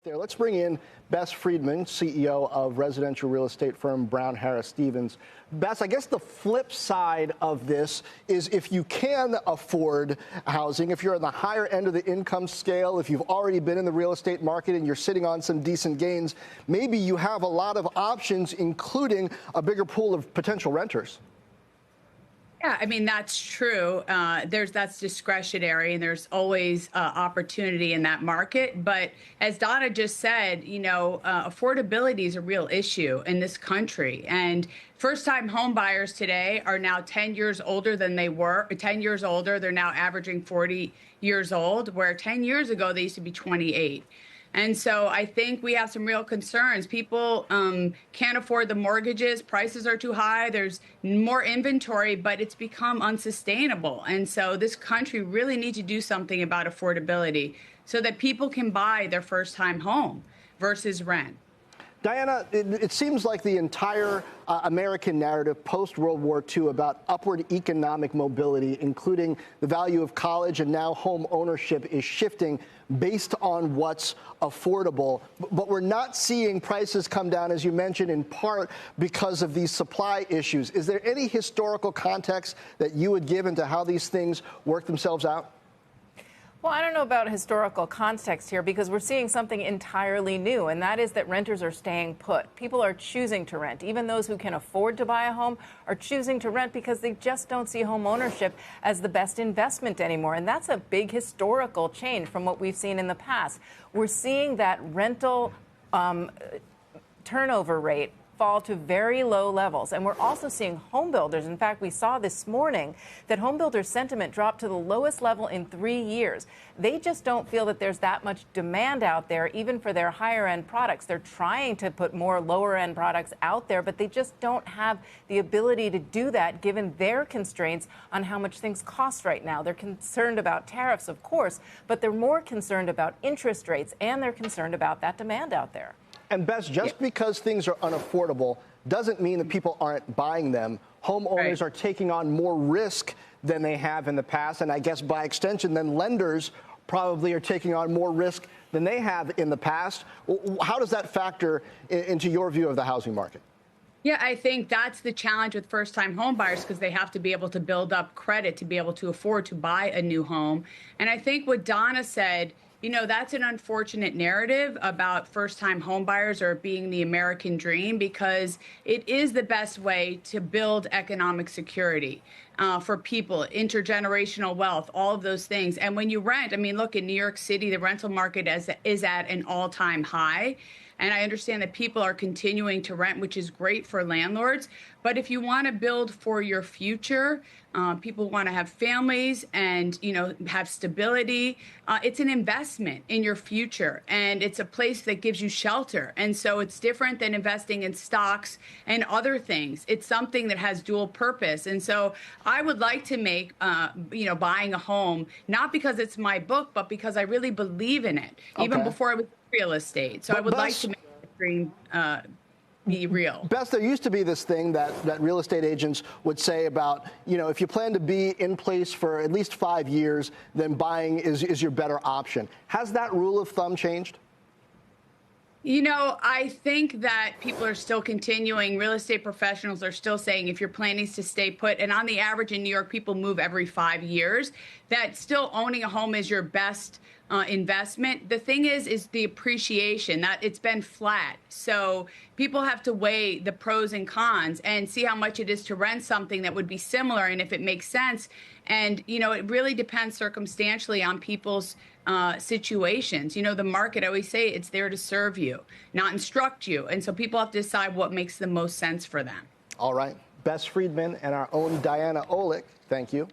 There. Let's bring in Bess Freedman, CEO of residential real estate firm Brown Harris Stevens. Bess, I guess the flip side of this is if you can afford housing, if you're on the higher end of the income scale, if you've already been in the real estate market and you're sitting on some decent gains, maybe you have a lot of options, including a bigger pool of potential renters. Yeah, I mean, that's true. That's discretionary, and there's always opportunity in that market. But as Donna just said, affordability is a real issue in this country. And first-time home buyers today are now 10 years older than they were. 10 years older, they're now averaging 40 years old, where 10 years ago they used to be 28. And so I think we have some real concerns. People can't afford the mortgages. Prices are too high. There's more inventory, but it's become unsustainable. And so this country really needs to do something about affordability so that people can buy their first-time home versus rent. Diana, it seems like the entire American narrative post-World War II about upward economic mobility, including the value of college and now home ownership, is shifting based on what's affordable. But we're not seeing prices come down, as you mentioned, in part because of these supply issues. Is there any historical context that you would give into how these things work themselves out? Well, I don't know about historical context here because we're seeing something entirely new, and that is that renters are staying put. People are choosing to rent. Even those who can afford to buy a home are choosing to rent because they just don't see home ownership as the best investment anymore. And that's a big historical change from what we've seen in the past. We're seeing that rental turnover rate fall to very low levels. And we're also seeing home builders. In fact, we saw this morning that home builders' sentiment dropped to the lowest level in 3 years. They just don't feel that there's that much demand out there, even for their higher end products. They're trying to put more lower end products out there, but they just don't have the ability to do that given their constraints on how much things cost right now. They're concerned about tariffs, of course, but they're more concerned about interest rates, and they're concerned about that demand out there. And Bess, just because things are unaffordable doesn't mean that people aren't buying them. Homeowners are taking on more risk than they have in the past. And I guess by extension, then lenders probably are taking on more risk than they have in the past. How does that factor into your view of the housing market? Yeah, I think that's the challenge with first-time home buyers because they have to be able to build up credit to be able to afford to buy a new home. And I think what Donna said, that's an unfortunate narrative about first-time homebuyers or being the American dream because it is the best way to build economic security for people, intergenerational wealth, all of those things. And when you rent, I mean, look, in New York City, the rental market is at an all-time high. And I understand that people are continuing to rent, which is great for landlords. But if you want to build for your future, people want to have families and, have stability. It's an investment in your future, and it's a place that gives you shelter. And so it's different than investing in stocks and other things. It's something that has dual purpose. And so I would like to make, buying a home, not because it's my book, but because I really believe in it, even before I was real estate. So I would like to make the dream be real. Bess, there used to be this thing that real estate agents would say about, if you plan to be in place for at least 5 years, then buying is your better option. Has that rule of thumb changed? I think that people are still continuing. Real estate professionals are still saying if you're planning to stay put, and on the average in New York, people move every 5 years, that still owning a home is your best investment. The thing is the appreciation, that it's been flat. So people have to weigh the pros and cons and see how much it is to rent something that would be similar and if it makes sense. And, it really depends circumstantially on people's situations. The market, I always say, it's there to serve you, not instruct you. And so people have to decide what makes the most sense for them. All right. Bess Freedman and our own Diana Olick, thank you.